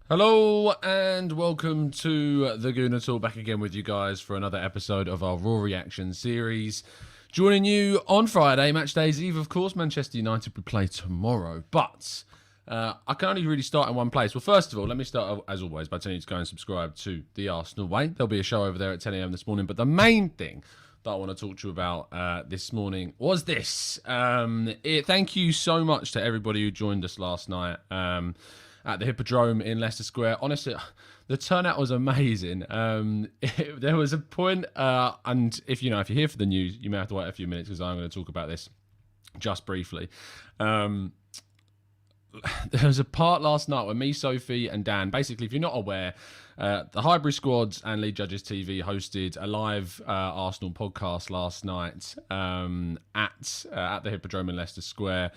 Hello and welcome to the Gooner Talk, back again with you guys for another episode of our Raw Reaction series. Joining you on Friday, match days eve, of course. Manchester United will play tomorrow, but I can only really start in one place. Well, first of all, let me start, as always, by telling you to go and subscribe to The Arsenal Way. There'll be a show over there at 10 a.m. this morning, but the main thing that I want to talk to you about this morning was this. Thank you so much to everybody who joined us last night at the Hippodrome in Leicester Square. Honestly, the turnout was amazing. There was a point, and if you're here for the news, you may have to wait a few minutes because I'm going to talk about this just briefly. There was a part last night where me, Sophie, and Dan, basically, if you're not aware, the Highbury Squads and Lead Judges TV hosted a live Arsenal podcast last night at the Hippodrome in Leicester Square.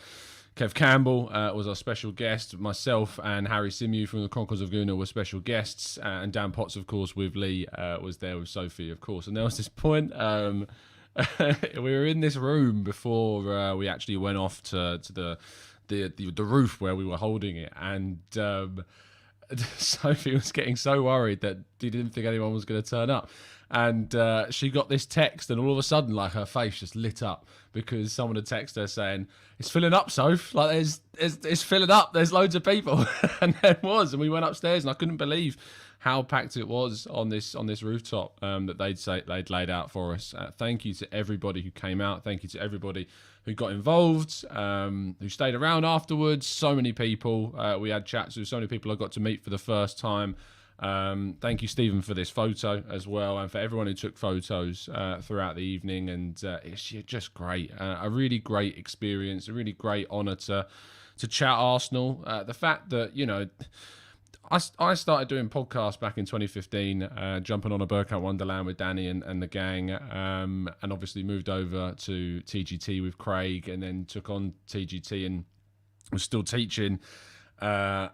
Kev Campbell was our special guest. Myself and Harry Simew from the Conquerors of Gooner were special guests. And Dan Potts, of course, with Lee, was there with Sophie, of course. And there was this point, we were in this room before we actually went off to the roof where we were holding it. And Sophie was getting so worried that she didn't think anyone was going to turn up. And she got this text, and all of a sudden, like, her face just lit up because someone had texted her saying, "It's filling up, Soph. Like, it's filling up. There's loads of people." And there was, and we went upstairs, and I couldn't believe how packed it was on this rooftop that they'd laid out for us. Thank you to everybody who came out. Thank you to everybody who got involved, who stayed around afterwards. So many people. We had chats with so many people I got to meet for the first time. Thank you, Stephen, for this photo as well, and for everyone who took photos throughout the evening. And it's just great. A really great experience, a really great honour to chat Arsenal. The fact that, I started doing podcasts back in 2015, jumping on a Burkout Wonderland with Danny and the gang, and obviously moved over to TGT with Craig, and then took on TGT and was still teaching. And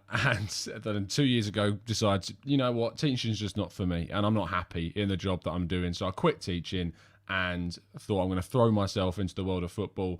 then 2 years ago decided, you know what, teaching's just not for me, and I'm not happy in the job that I'm doing. So I quit teaching and thought I'm going to throw myself into the world of football.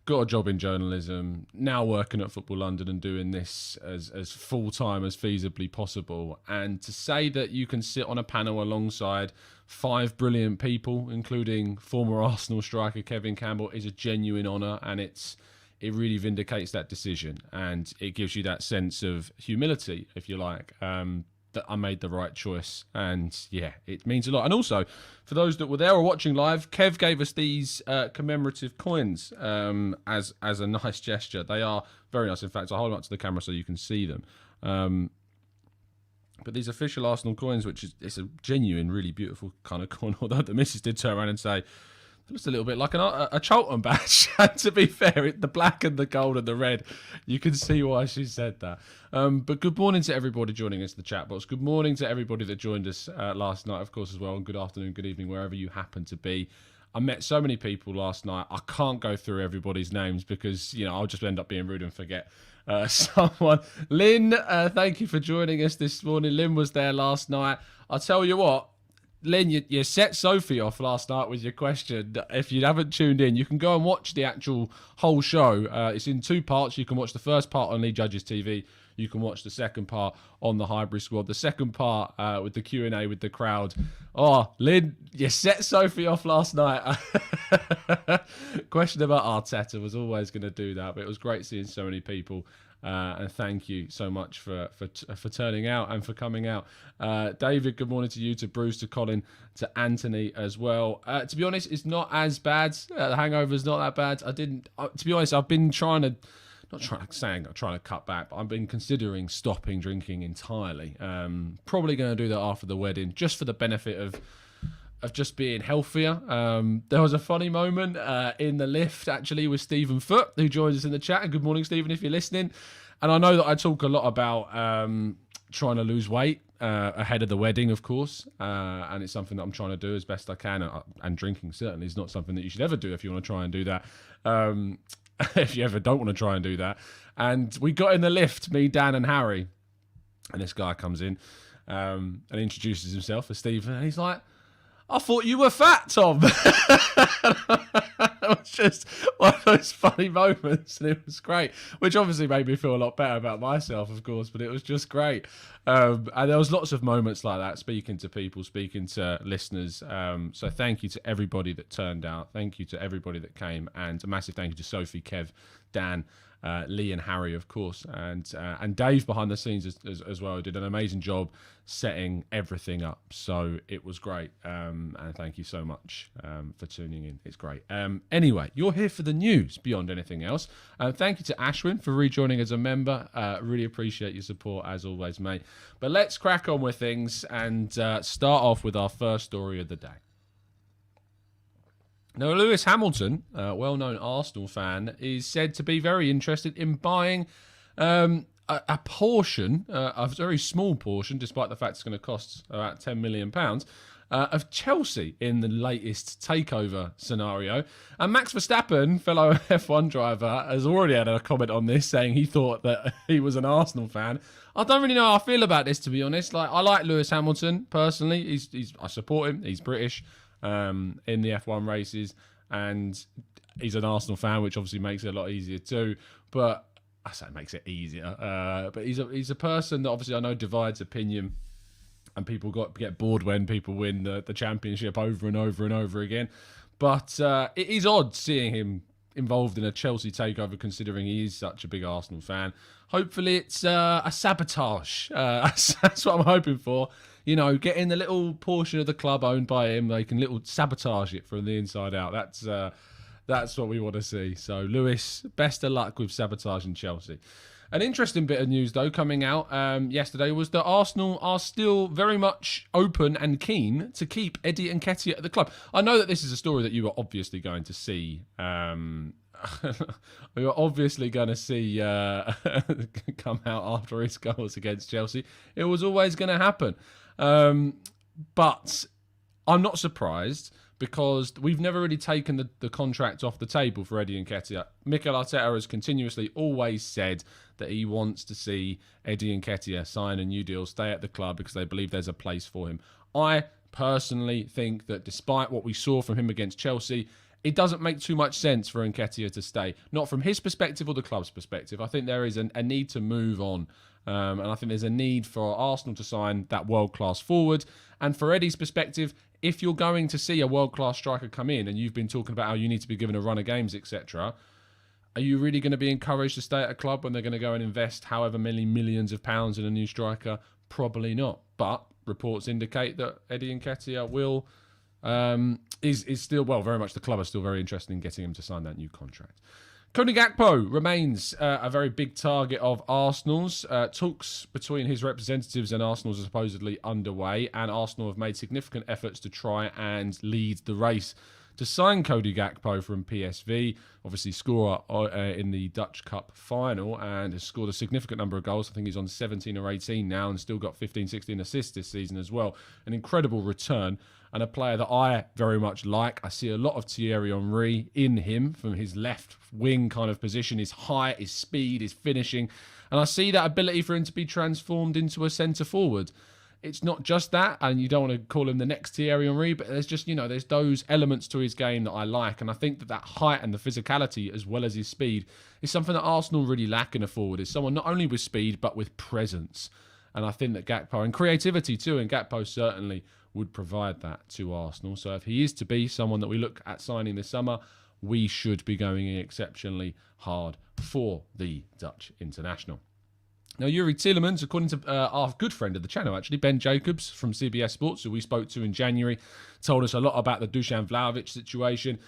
Got a job in journalism, now working at Football London and doing this as full-time as feasibly possible. And to say that you can sit on a panel alongside 5 brilliant people, including former Arsenal striker Kevin Campbell, is a genuine honour, and it really vindicates that decision, and it gives you that sense of humility, if you like, that I made the right choice. And yeah, it means a lot. And also, for those that were there or watching live, Kev gave us these commemorative coins as a nice gesture. They are very nice. In fact, I'll hold them up to the camera so you can see them. But these official Arsenal coins, it's a genuine, really beautiful kind of coin, although the missus did turn around and say, it looks a little bit like a Charlton badge. And to be fair, the black and the gold and the red, you can see why she said that. But good morning to everybody joining us in the chat box. Good morning to everybody that joined us last night, of course, as well. And good afternoon, good evening, wherever you happen to be. I met so many people last night. I can't go through everybody's names because, I'll just end up being rude and forget someone. Lynn, thank you for joining us this morning. Lynn was there last night. I'll tell you what, Lynn, you set Sophie off last night with your question. If you haven't tuned in, you can go and watch the actual whole show. It's in 2 parts. You can watch the first part on Lead Judges TV. You can watch the second part on the Highbury Squad. The second part with the Q&A with the crowd. Oh, Lynn, you set Sophie off last night. Question about Arteta, was always going to do that, but it was great seeing so many people. And thank you so much for turning out and for coming out. David, good morning to you, to Bruce, to Colin, to Anthony as well. To be honest, it's not as bad. The hangover's not that bad. To be honest, I've been trying to cut back, but I've been considering stopping drinking entirely. Probably going to do that after the wedding, just for the benefit of just being healthier. There was a funny moment in the lift, actually, with Stephen Foote, who joins us in the chat. And good morning, Stephen, if you're listening. And I know that I talk a lot about trying to lose weight ahead of the wedding, of course. And it's something that I'm trying to do as best I can. And drinking certainly is not something that you should ever do if you want to try and do that. If you ever don't want to try and do that. And we got in the lift, me, Dan, and Harry. And this guy comes in and introduces himself as Stephen. And he's like, I thought you were fat, Tom. It was just one of those funny moments, and it was great, which obviously made me feel a lot better about myself, of course, but it was just great. And there was lots of moments like that, speaking to people, speaking to listeners. So thank you to everybody that turned out. Thank you to everybody that came, and a massive thank you to Sophie, Kev, Dan, Lee and Harry, of course, and Dave behind the scenes as well, did an amazing job setting everything up. So it was great, and thank you so much for tuning in. It's great. Anyway, you're here for the news beyond anything else. Thank you to Ashwin for rejoining as a member. Really appreciate your support as always, mate. But let's crack on with things and start off with our first story of the day. Now, Lewis Hamilton, a well-known Arsenal fan, is said to be very interested in buying a portion, a very small portion, despite the fact it's going to cost about £10 million, of Chelsea in the latest takeover scenario. And Max Verstappen, fellow F1 driver, has already had a comment on this, saying he thought that he was an Arsenal fan. I don't really know how I feel about this, to be honest. I like Lewis Hamilton personally. I support him. He's British. In the F1 races, and he's an Arsenal fan, which obviously makes it a lot easier too. But I say it makes it easier. But he's a person that obviously I know divides opinion, and people get bored when people win the championship over and over and over again. But it is odd seeing him involved in a Chelsea takeover, considering he is such a big Arsenal fan. Hopefully it's a sabotage. That's what I'm hoping for. You know, getting the little portion of the club owned by him, they can little sabotage it from the inside out. That's what we want to see. So, Lewis, best of luck with sabotaging Chelsea. An interesting bit of news, though, coming out yesterday was that Arsenal are still very much open and keen to keep Eddie Nketiah at the club. I know that this is a story that you are obviously going to see. We were obviously going to see come out after his goals against Chelsea. It was always going to happen. But I'm not surprised, because we've never really taken the contract off the table for Eddie Nketiah. Mikel Arteta has continuously always said that he wants to see Eddie Nketiah sign a new deal, stay at the club, because they believe there's a place for him. I personally think that despite what we saw from him against Chelsea, it doesn't make too much sense for Nketiah to stay. Not from his perspective or the club's perspective. I think there is a need to move on. And I think there's a need for Arsenal to sign that world-class forward. And for Eddie's perspective, if you're going to see a world-class striker come in, and you've been talking about how you need to be given a run of games, etc., are you really going to be encouraged to stay at a club when they're going to go and invest however many millions of pounds in a new striker? Probably not. But reports indicate that Eddie Nketiah will... is still, well, very much the club are still very interested in getting him to sign that new contract. Cody Gakpo remains a very big target of Arsenal's. Talks between his representatives and Arsenal's are supposedly underway, and Arsenal have made significant efforts to try and lead the race to sign Cody Gakpo from PSV. Obviously, scorer in the Dutch Cup final, and has scored a significant number of goals. I think he's on 17 or 18 now, and still got 15, 16 assists this season as well. An incredible return, and a player that I very much like. I see a lot of Thierry Henry in him from his left wing kind of position, his height, his speed, his finishing. And I see that ability for him to be transformed into a centre forward. It's not just that, and you don't want to call him the next Thierry Henry, but there's just, there's those elements to his game that I like. And I think that height and the physicality, as well as his speed, is something that Arsenal really lack in a forward. Is someone not only with speed, but with presence. And I think that Gakpo, and creativity too, and Gakpo certainly would provide that to Arsenal. So if he is to be someone that we look at signing this summer, we should be going in exceptionally hard for the Dutch international. Now, Yuri Tielemans, according to our good friend of the channel, actually, Ben Jacobs from CBS Sports, who we spoke to in January, told us a lot about the Dusan Vlahovic situation.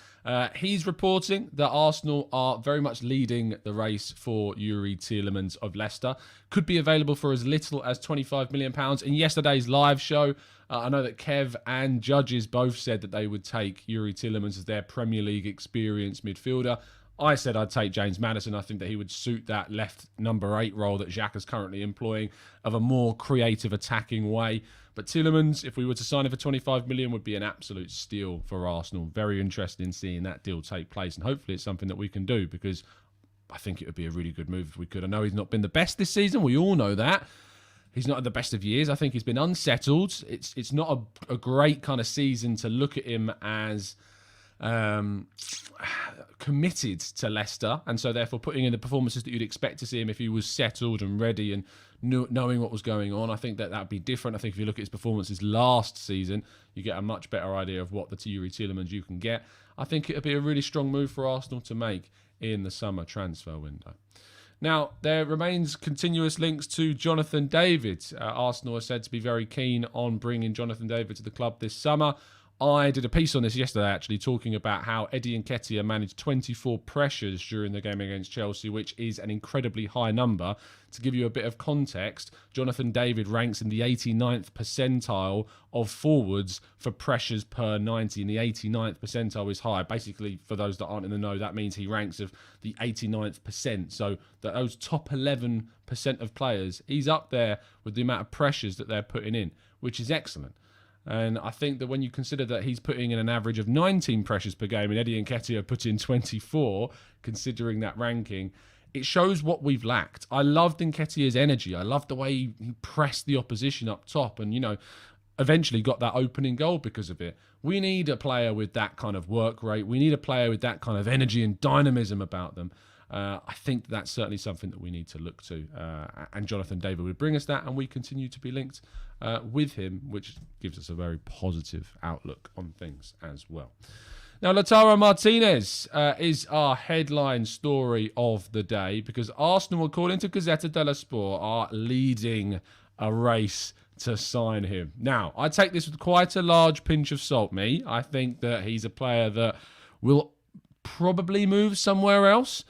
He's reporting that Arsenal are very much leading the race for Yuri Tielemans of Leicester. Could be available for as little as £25 million. In yesterday's live show, I know that Kev and Judges both said that they would take Yuri Tielemans as their Premier League experienced midfielder. I said I'd take James Maddison. I think that he would suit that left number 8 role that Xhaka is currently employing, of a more creative attacking way. But Tielemans, if we were to sign him for 25 million, would be an absolute steal for Arsenal. Very interested in seeing that deal take place, and hopefully it's something that we can do, because I think it would be a really good move if we could. I know he's not been the best this season. We all know that. he's not at the best of years. I think he's been unsettled. It's not a great kind of season to look at him as committed to Leicester, and so therefore putting in the performances that you'd expect to see him if he was settled and ready and knowing what was going on. I think that would be different. I think if you look at his performances last season, you get a much better idea of what the Tielemans you can get. I think it would be a really strong move for Arsenal to make in the summer transfer window. Now, there remains continuous links to Jonathan David. Arsenal are said to be very keen on bringing Jonathan David to the club this summer. I did a piece on this yesterday, actually, talking about how Eddie Nketiah managed 24 pressures during the game against Chelsea, which is an incredibly high number. To give you a bit of context, Jonathan David ranks in the 89th percentile of forwards for pressures per 90, and the 89th percentile is high. Basically, for those that aren't in the know, that means he ranks of the 89th percent. So those top 11% of players, he's up there with the amount of pressures that they're putting in, which is excellent. And I think that when you consider that he's putting in an average of 19 pressures per game and Eddie Nketiah put in 24, considering that ranking, it shows what we've lacked. I loved Nketiah's energy. I loved the way he pressed the opposition up top and, eventually got that opening goal because of it. We need a player with that kind of work rate. We need a player with that kind of energy and dynamism about them. I think that's certainly something that we need to look to. And Jonathan David would bring us that, and we continue to be linked with him, which gives us a very positive outlook on things as well. Now, Lautaro Martinez is our headline story of the day because Arsenal, according to Gazzetta dello Sport, are leading a race to sign him. Now, I take this with quite a large pinch of salt, me. I think that he's a player that will probably move somewhere else.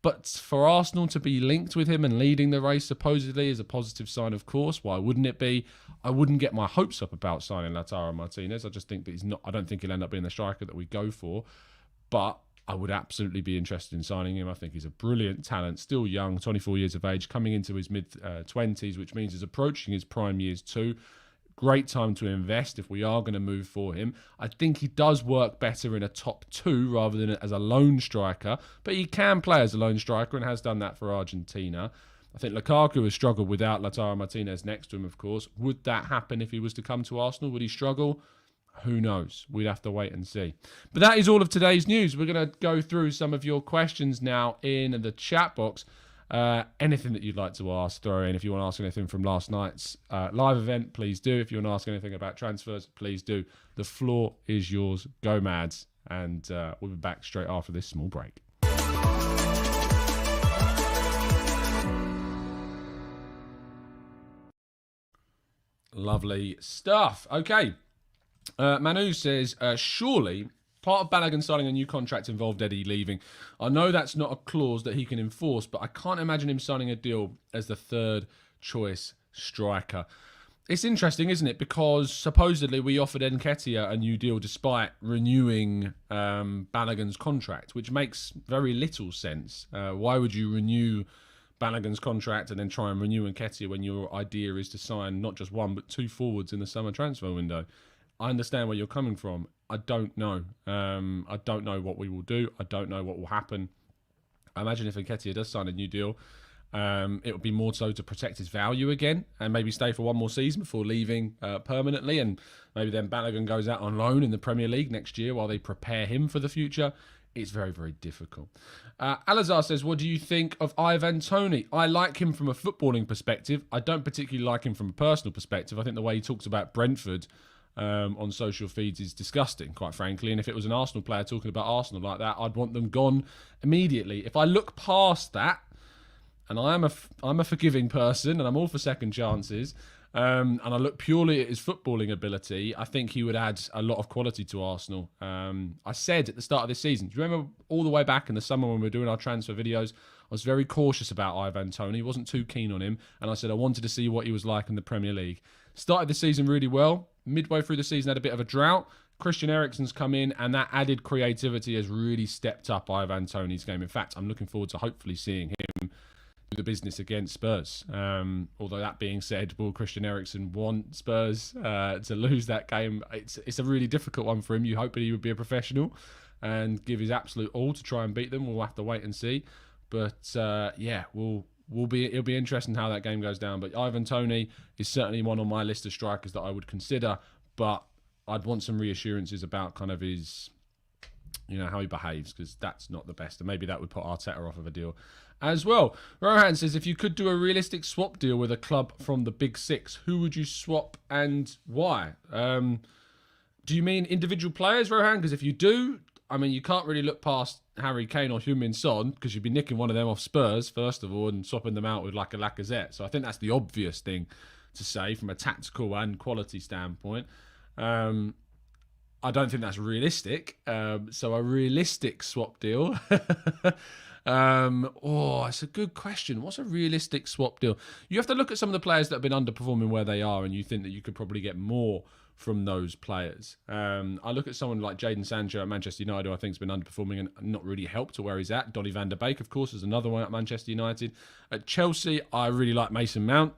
But for Arsenal to be linked with him and leading the race supposedly is a positive sign, of course. Why wouldn't it be? I wouldn't get my hopes up about signing Lautaro Martinez. I just think that he's not. I don't think he'll end up being the striker that we go for. But I would absolutely be interested in signing him. I think he's a brilliant talent, still young, 24 years of age, coming into his mid-20s, which means he's approaching his prime years too. Great time to invest if we are going to move for him. I think he does work better in a top two rather than as a lone striker, but he can play as a lone striker and has done that for Argentina. I think Lukaku has struggled without Lautaro Martinez next to him, of course. Would that happen if he was to come to Arsenal? Would he struggle? Who knows? We'd have to wait and see. But that is all of today's news. We're going to go through some of your questions now in the chat box. Anything that you'd like to ask, throw in. If you want to ask anything from last night's live event, please do. If you want to ask anything about transfers, please do. The floor is yours. Go Mads. And we'll be back straight after this small break. Lovely stuff. Okay. Manu says, surely part of Balogun signing a new contract involved Eddie leaving. I know that's not a clause that he can enforce, but I can't imagine him signing a deal as the third choice striker. It's interesting, isn't it? Because supposedly we offered Nketiah a new deal despite renewing Balogun's contract, which makes very little sense. Why would you renew Balogun's contract and then try and renew Nketiah when your idea is to sign not just one but two forwards in the summer transfer window? I understand where you're coming from. I don't know. I don't know what we will do. I don't know what will happen. I imagine if Nketiah does sign a new deal, it would be more so to protect his value again and maybe stay for one more season before leaving permanently. And maybe then Balogun goes out on loan in the Premier League next year while they prepare him for the future. It's very, very difficult. Alazar says, what do you think of Ivan Toney? I like him from a footballing perspective. I don't particularly like him from a personal perspective. I think the way he talks about Brentford on social feeds is disgusting, quite frankly. And if it was an Arsenal player talking about Arsenal like that, I'd want them gone immediately. If I look past that, and I'm a forgiving person, and I'm all for second chances, and I look purely at his footballing ability, I think he would add a lot of quality to Arsenal. I said at the start of this season, do you remember all the way back in the summer when we were doing our transfer videos, I was very cautious about Ivan Toney, wasn't too keen on him, and I said I wanted to see what he was like in the Premier League. Started the season really well. Midway through the season, had a bit of a drought. Christian Eriksen's come in, and that added creativity has really stepped up Ivan Toney's game. In fact, I'm looking forward to hopefully seeing him do the business against Spurs. Although that being said, will Christian Eriksen want Spurs to lose that game? It's a really difficult one for him. You hope that he would be a professional and give his absolute all to try and beat them. We'll have to wait and see. But yeah, we'll it'll be interesting how that game goes down. But Ivan Toney is certainly one on my list of strikers that I would consider, but I'd want some reassurances about kind of his, how he behaves, because that's not the best. And maybe that would put Arteta off of a deal as well. Rohan says, if you could do a realistic swap deal with a club from the Big Six, who would you swap and why? Do you mean individual players, Rohan? Because if you do, you can't really look past Harry Kane or Heung-min Son, because you'd be nicking one of them off Spurs, first of all, and swapping them out with like a Lacazette. So I think that's the obvious thing to say from a tactical and quality standpoint. I don't think that's realistic. So a realistic swap deal. It's a good question. What's a realistic swap deal? You have to look at some of the players that have been underperforming where they are, and you think that you could probably get more from those players. I look at someone like Jadon Sancho at Manchester United, who I think has been underperforming and not really helped to where he's at. Donny van der Beek, of course, is another one at Manchester United. At Chelsea, I really like Mason Mount.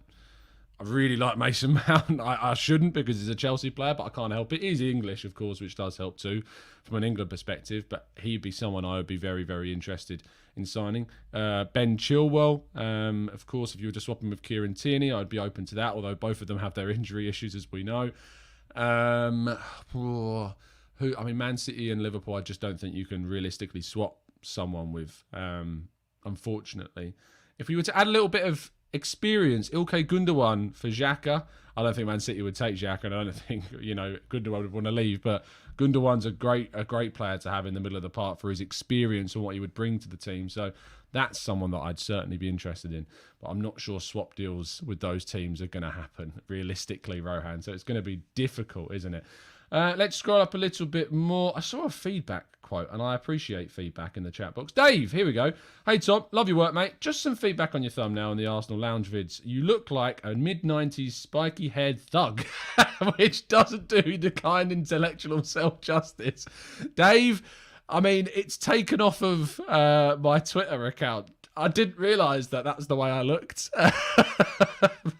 I shouldn't, because he's a Chelsea player, but I can't help it. He's English, of course, which does help too from an England perspective, but he'd be someone I would be very, very interested in signing. Ben Chilwell, of course, if you were to swap him with Kieran Tierney, I'd be open to that, although both of them have their injury issues, as we know. Man City and Liverpool, I just don't think you can realistically swap someone with, unfortunately. If we were to add a little bit of experience, Ilkay Gundogan for Xhaka. I don't think Man City would take Xhaka, and I don't think Gundogan would want to leave. But Gundogan's a great player to have in the middle of the park for his experience and what he would bring to the team. So that's someone that I'd certainly be interested in. But I'm not sure swap deals with those teams are going to happen realistically, Rohan. So it's going to be difficult, isn't it? Let's scroll up a little bit more. I saw a feedback quote, and I appreciate feedback in the chat box. Dave, here we go. Hey, Tom, love your work, mate. Just some feedback on your thumbnail on the Arsenal Lounge vids. You look like a mid-90s spiky-haired thug, which doesn't do the kind intellectual self-justice. Dave, it's taken off of my Twitter account. I didn't realise that that's the way I looked.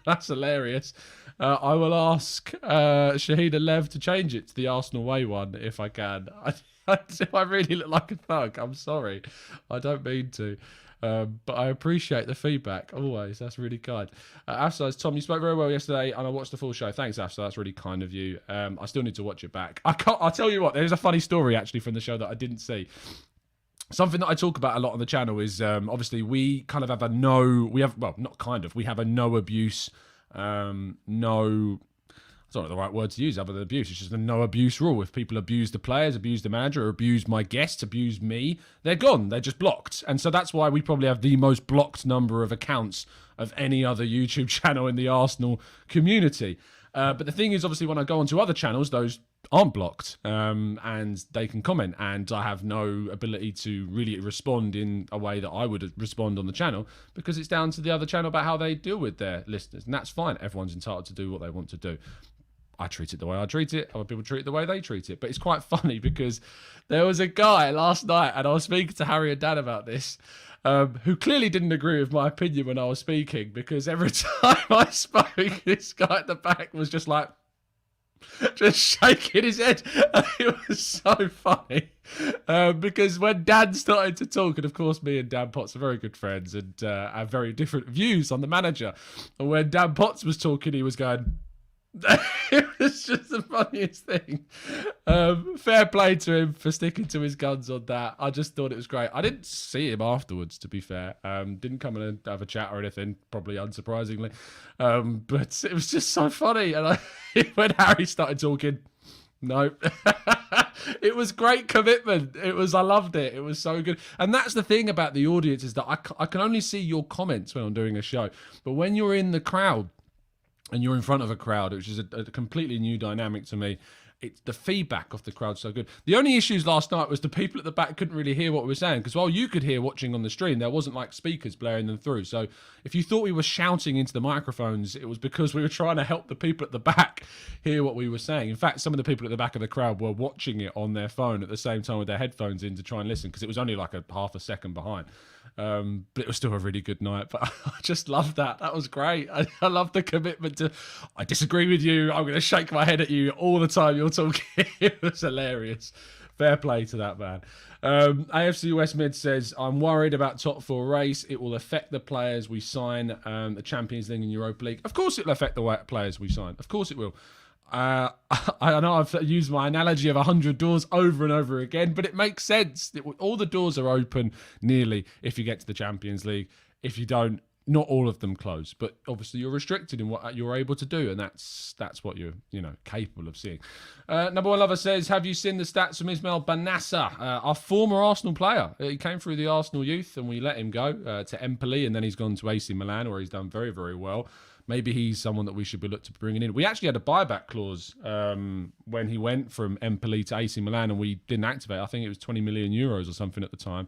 That's hilarious. I will ask Shahida Lev to change it to the Arsenal Way one if I can. If I really look like a thug, I'm sorry. I don't mean to. But I appreciate the feedback always. That's really kind. Afsa says, Tom, you spoke very well yesterday and I watched the full show. Thanks, Afsa. That's really kind of you. I still need to watch it back. I'll tell you what, there's a funny story actually from the show that I didn't see. Something that I talk about a lot on the channel is obviously we kind of have a we have a no abuse, it's not the right word to use other than abuse. It's just a no abuse rule. If people abuse the players, abuse the manager, or abuse my guests, abuse me, they're gone. They're just blocked. And so that's why we probably have the most blocked number of accounts of any other YouTube channel in the Arsenal community. But the thing is, obviously, when I go onto other channels, those aren't blocked and they can comment. And I have no ability to really respond in a way that I would respond on the channel because it's down to the other channel about how they deal with their listeners. And that's fine. Everyone's entitled to do what they want to do. I treat it the way I treat it. Other people treat it the way they treat it. But it's quite funny because there was a guy last night, and I was speaking to Harry and Dan about this, who clearly didn't agree with my opinion when I was speaking, because every time I spoke, this guy at the back was just like, just shaking his head. And it was so funny because when Dan started to talk, and of course me and Dan Potts are very good friends and have very different views on the manager, and when Dan Potts was talking, he was going, it was just the funniest thing. Fair play to him for sticking to his guns on that. I just thought it was great. I didn't see him afterwards, to be fair. Didn't come in and have a chat or anything, probably unsurprisingly. But it was just so funny. And when Harry started talking, no. It was great commitment. I loved it. It was so good. And that's the thing about the audience, is that I can only see your comments when I'm doing a show. But when you're in the crowd, and you're in front of a crowd, which is a completely new dynamic to me, it's the feedback of the crowd so good. The only issues last night was the people at the back couldn't really hear what we were saying, because while you could hear watching on the stream, there wasn't like speakers blaring them through. So if you thought we were shouting into the microphones, it was because we were trying to help the people at the back hear what we were saying. In fact, some of the people at the back of the crowd were watching it on their phone at the same time with their headphones in to try and listen, because it was only like a half a second behind. But it was still a really good night. But I just loved that. That was great. I love the commitment to, I disagree with you, I'm going to shake my head at you all the time you're talking. It was hilarious. Fair play to that man. AFC West Mid says, I'm worried about top four race. It will affect the players we sign, the Champions League and Europa League. Of course it will affect the players we sign. Of course it will. I know I've used my analogy of 100 doors over and over again, but it makes sense. All the doors are open nearly if you get to the Champions League. If you don't, not all of them close. But obviously you're restricted in what you're able to do, and that's what you're capable of seeing. Number one lover says, have you seen the stats from Ismail Bennacer, our former Arsenal player? He came through the Arsenal youth and we let him go to Empoli, and then he's gone to AC Milan where he's done very, very well. Maybe he's someone that we should be looked to bringing in. We actually had a buyback clause when he went from Empoli to AC Milan, and we didn't activate. I think it was 20 million euros or something at the time,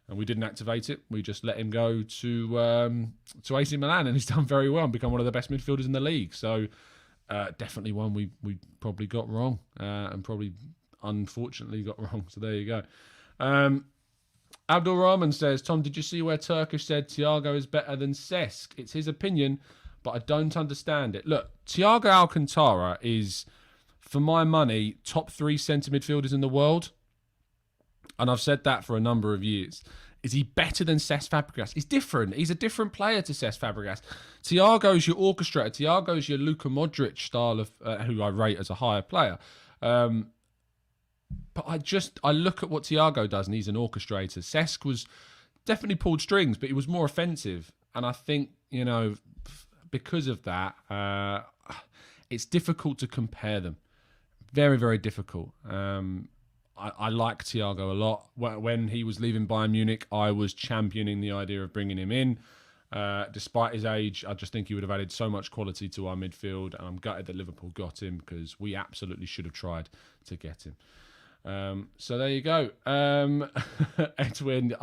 and we didn't activate it. We just let him go to AC Milan, and he's done very well and become one of the best midfielders in the league. So definitely one we probably got wrong and probably unfortunately got wrong. So there you go. Abdul Rahman says, Tom, did you see where Turkish said Thiago is better than Cesc? It's his opinion, but I don't understand it. Look, Thiago Alcantara is, for my money, top 3 centre midfielders in the world. And I've said that for a number of years. Is he better than Cesc Fabregas? He's different. He's a different player to Cesc Fabregas. Thiago's your orchestrator. Thiago's your Luka Modric style of, who I rate as a higher player. But I look at what Thiago does, and he's an orchestrator. Cesc was definitely pulled strings, but he was more offensive. And I think, because of that, it's difficult to compare them. Very, very difficult. I like Thiago a lot. When he was leaving Bayern Munich, I was championing the idea of bringing him in. Despite his age, I just think he would have added so much quality to our midfield, and I'm gutted that Liverpool got him because we absolutely should have tried to get him. So there you go. Edwin,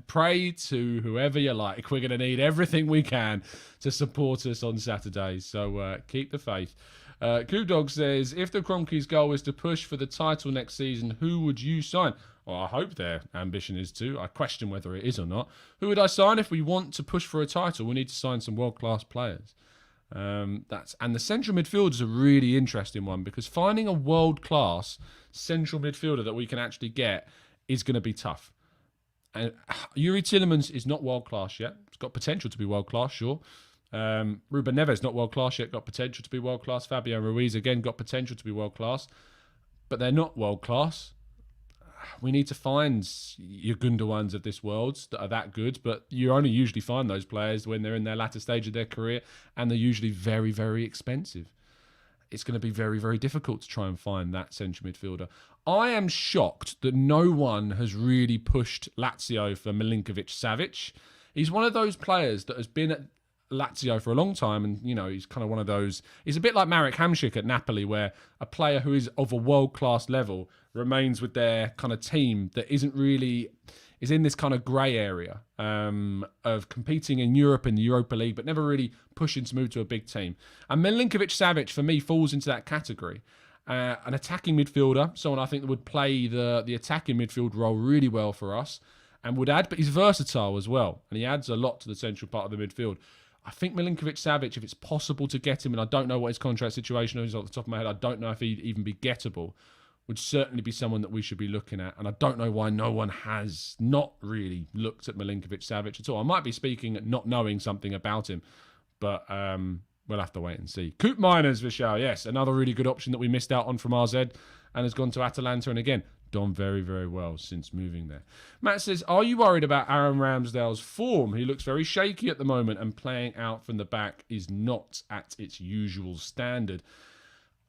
pray to whoever you like. We're going to need everything we can to support us on Saturday. So keep the faith. Koodog says, if the Kroenkes' goal is to push for the title next season, who would you sign? Well, I hope their ambition is to. I question whether it is or not. Who would I sign? If we want to push for a title, we need to sign some world-class players. And the central midfielder is a really interesting one, because finding a world-class central midfielder that we can actually get is going to be tough. And Yuri Tielemans is not world-class yet. He's got potential to be world-class, sure. Ruben Neves not world-class yet, got potential to be world-class. Fabio Ruiz, again, got potential to be world-class. But they're not world-class. We need to find your Gundoğans of this world that are that good, but you only usually find those players when they're in their latter stage of their career, and they're usually very, very expensive. It's going to be very, very difficult to try and find that central midfielder. I am shocked that no one has really pushed Lazio for Milinkovic-Savic. He's one of those players that has been at Lazio for a long time, and he's kind of one of those. He's a bit like Marek Hamšík at Napoli, where a player who is of a world-class level remains with their kind of team that is in this kind of grey area of competing in Europe and the Europa League, but never really pushing to move to a big team. And Milinkovic-Savic, for me, falls into that category. An attacking midfielder, someone I think that would play the attacking midfield role really well for us, and would add, but he's versatile as well, and he adds a lot to the central part of the midfield. I think Milinkovic-Savic, if it's possible to get him, and I don't know what his contract situation is off the top of my head, I don't know if he'd even be gettable, would certainly be someone that we should be looking at. And I don't know why no one has not really looked at Milinkovic-Savic at all. I might be speaking not knowing something about him, but we'll have to wait and see. Coop Miners, Vishal, yes, another really good option that we missed out on from RZ and has gone to Atalanta, and again, done very, very well since moving there. Matt says, are you worried about Aaron Ramsdale's form? He looks very shaky at the moment, and playing out from the back is not at its usual standard.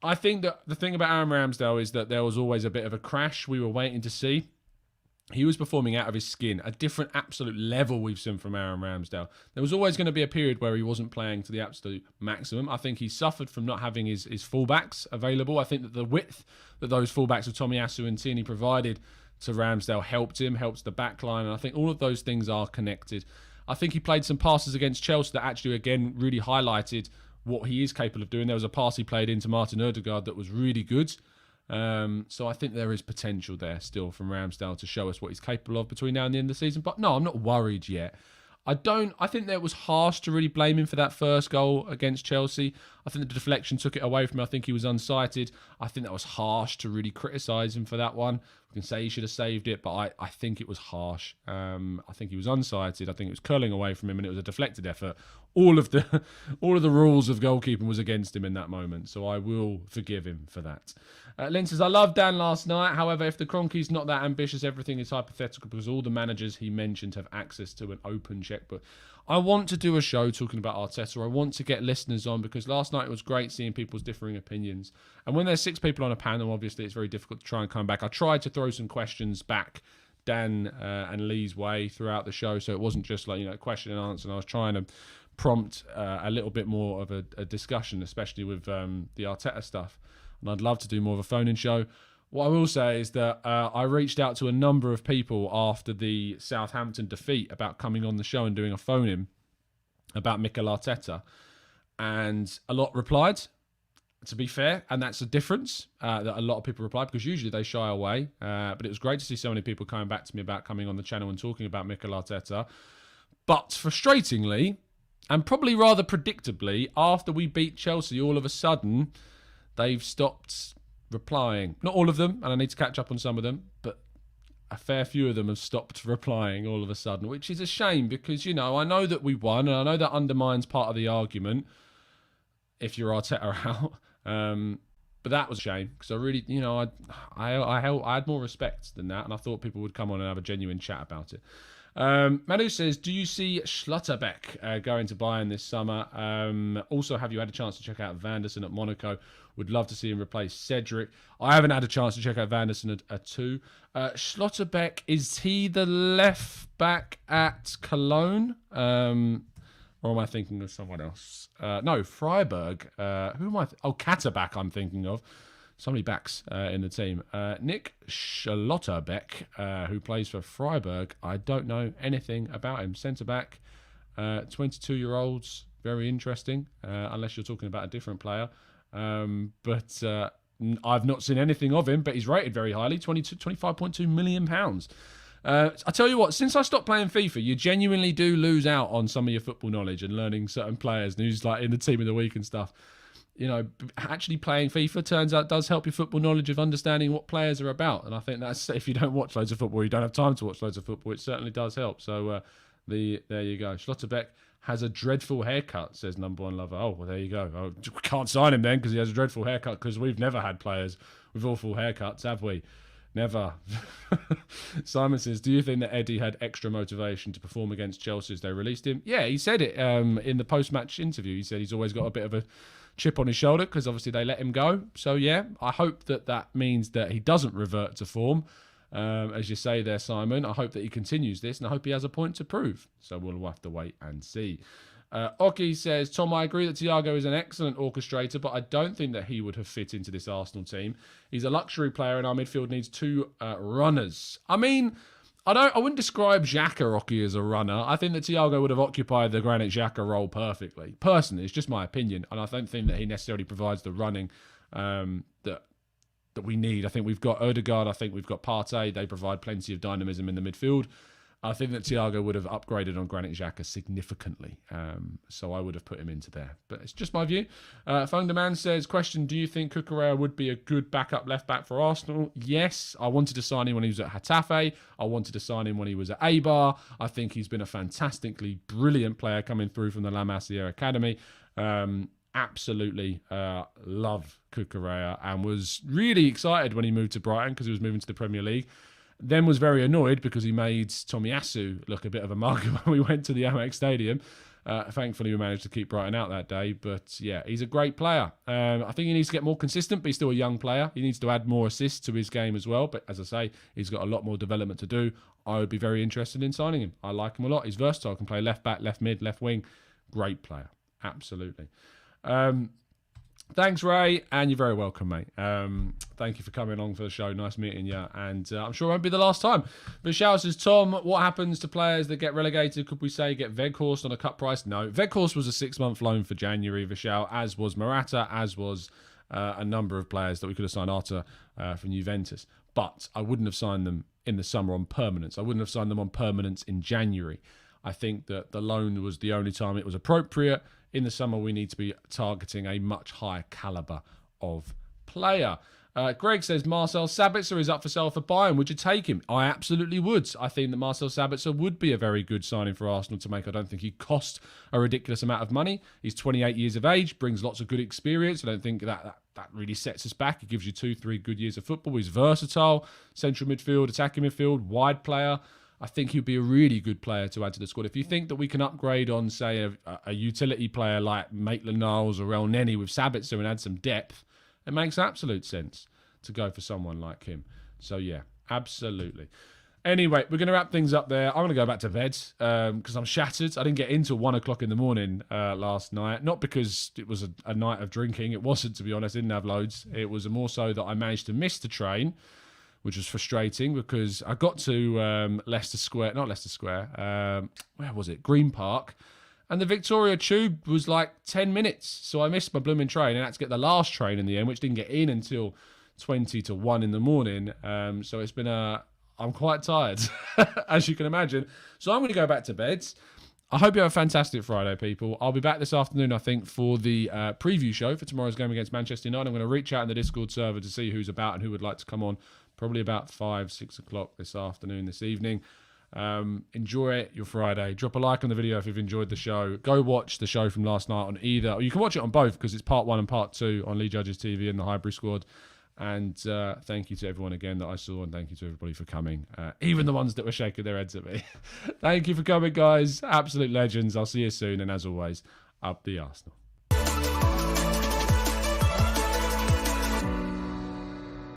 I think that the thing about Aaron Ramsdale is that there was always a bit of a crash we were waiting to see. He was performing out of his skin, a different absolute level we've seen from Aaron Ramsdale. There was always going to be a period where he wasn't playing to the absolute maximum. I think he suffered from not having his fullbacks available. I think that the width that those fullbacks of Tomiyasu and Tierney provided to Ramsdale helped the back line, and I think all of those things are connected. I think he played some passes against Chelsea that actually, again, really highlighted what he is capable of doing. There was a pass he played into Martin Ødegaard that was really good. So I think there is potential there still from Ramsdale to show us what he's capable of between now and the end of the season. But no, I'm not worried yet. I think that it was harsh to really blame him for that first goal against Chelsea. I think the deflection took it away from him. I think he was unsighted. I think that was harsh to really criticise him for that one. We can say he should have saved it, but I think it was harsh. I think he was unsighted. I think it was curling away from him, and it was a deflected effort. All of the rules of goalkeeping was against him in that moment, so I will forgive him for that. Lynn says, I loved Dan last night. However, if the Kroenke's not that ambitious, everything is hypothetical because all the managers he mentioned have access to an open checkbook. I want to do a show talking about Arteta. I want to get listeners on because last night it was great seeing people's differing opinions. And when there's 6 people on a panel, obviously it's very difficult to try and come back. I tried to throw some questions back Dan and Lee's way throughout the show, so it wasn't just like, question and answer. And I was trying to prompt a little bit more of a discussion, especially with the Arteta stuff. And I'd love to do more of a phone-in show. What I will say is that I reached out to a number of people after the Southampton defeat about coming on the show and doing a phone-in about Mikel Arteta. And a lot replied, to be fair. And that's a difference that a lot of people replied because usually they shy away. But it was great to see so many people coming back to me about coming on the channel and talking about Mikel Arteta. But frustratingly, and probably rather predictably, after we beat Chelsea, all of a sudden, they've stopped replying. Not all of them, and I need to catch up on some of them, but a fair few of them have stopped replying all of a sudden, which is a shame because, I know that we won, and I know that undermines part of the argument if you're Arteta out. But that was a shame because I really, I had more respect than that, and I thought people would come on and have a genuine chat about it. Manu says, do you see Schlotterbeck going to Bayern this summer? Also, have you had a chance to check out Vanderson at Monaco? Would love to see him replace Cedric. I haven't had a chance to check out Vanderson at 2. Schlotterbeck, is he the left back at Cologne? Or am I thinking of someone else? No, Freiburg. Who am I? Katterbach I'm thinking of. So many backs in the team. Nick Schlotterbeck, who plays for Freiburg. I don't know anything about him. Centre-back, 22-year-olds. Very interesting, unless you're talking about a different player. But I've not seen anything of him, but he's rated very highly, £25.2 million. I tell you what, since I stopped playing FIFA, you genuinely do lose out on some of your football knowledge and learning certain players and who's like in the team of the week and stuff. Actually playing FIFA turns out does help your football knowledge of understanding what players are about. And I think that's, if you don't watch loads of football, you don't have time to watch loads of football, it certainly does help. So there you go. Schlotterbeck has a dreadful haircut, says number one lover. Oh, well, there you go. Oh, we can't sign him then because he has a dreadful haircut because we've never had players with awful haircuts, have we? Never. Simon says, do you think that Eddie had extra motivation to perform against Chelsea as they released him? Yeah, he said it in the post-match interview. He said he's always got a bit of a chip on his shoulder because obviously they let him go. So, yeah, I hope that means that he doesn't revert to form. As you say there, Simon, I hope that he continues this and I hope he has a point to prove. So we'll have to wait and see. Oki says, Tom, I agree that Thiago is an excellent orchestrator, but I don't think that he would have fit into this Arsenal team. He's a luxury player and our midfield needs 2 runners. I mean, I wouldn't describe Xhaka, Oki, as a runner. I think that Thiago would have occupied the Granit Xhaka role perfectly. Personally, it's just my opinion. And I don't think that he necessarily provides the running that we need. I think we've got Odegaard. I think we've got Partey. They provide plenty of dynamism in the midfield. I think that Thiago would have upgraded on Granit Xhaka significantly. So I would have put him into there. But it's just my view. Phone Demand says, question, do you think Cucurella would be a good backup left-back for Arsenal? Yes. I wanted to sign him when he was at Getafe. I wanted to sign him when he was at Eibar. I think he's been a fantastically brilliant player coming through from the La Masia Academy. Absolutely love Cucurella and was really excited when he moved to Brighton because he was moving to the Premier League. Then was very annoyed because he made Tomiyasu look a bit of a mug when we went to the Amex Stadium. Thankfully, we managed to keep Brighton out that day. But yeah, he's a great player. I think he needs to get more consistent, but he's still a young player. He needs to add more assists to his game as well. But as I say, he's got a lot more development to do. I would be very interested in signing him. I like him a lot. He's versatile. Can play left back, left mid, left wing. Great player. Absolutely. Thanks, Ray, and you're very welcome, mate. Thank you for coming along for the show. Nice meeting you, and I'm sure it won't be the last time. Vishal says, Tom, what happens to players that get relegated? Could we say get Weghorst on a cut price? No. Weghorst was a 6-month loan for January, Vishal, as was Morata, as was a number of players that we could have signed Arta from Juventus. But I wouldn't have signed them in the summer on permanence. I wouldn't have signed them on permanence in January. I think that the loan was the only time it was appropriate. in the summer we need to be targeting a much higher calibre of player. Greg says Marcel Sabitzer is up for sale for Bayern. Would you take him? I absolutely would. I think that Marcel Sabitzer would be a very good signing for Arsenal to make. I don't think he cost a ridiculous amount of money. He's 28 years of age, brings lots of good experience. I don't think that really sets us back. He gives you 2-3 good years of football. He's versatile, central midfield, attacking midfield, wide player. I think he'd be a really good player to add to the squad. If you think that we can upgrade on, say, a utility player like Maitland-Niles or El Neni with Sabitzer and add some depth, it makes absolute sense to go for someone like him. So, yeah, absolutely. Anyway, we're going to wrap things up there. I'm going to go back to bed because I'm shattered. I didn't get in till 1 o'clock in the morning last night. Not because it was a night of drinking. It wasn't, to be honest. I didn't have loads. It was more so that I managed to miss the train, which was frustrating because I got to Leicester Square. Not Leicester Square. Where was it? Green Park. And the Victoria Tube was like 10 minutes. So I missed my blooming train and had to get the last train in the end, which didn't get in until 20 to 1 in the morning. So it's been I'm quite tired, as you can imagine. So I'm going to go back to bed. I hope you have a fantastic Friday, people. I'll be back this afternoon, I think, for the preview show for tomorrow's game against Manchester United. I'm going to reach out in the Discord server to see who's about and who would like to come on. Probably about 5-6 o'clock this evening. Enjoy your Friday. Drop a like on the video if you've enjoyed the show. Go watch the show from last night on either, or you can watch it on both because it's part 1 and part 2 on Lee Judges TV and the Highbury Squad. And thank you to everyone again that I saw, and thank you to everybody for coming, even the ones that were shaking their heads at me. Thank you for coming, guys. Absolute legends. I'll see you soon, and as always, up the Arsenal.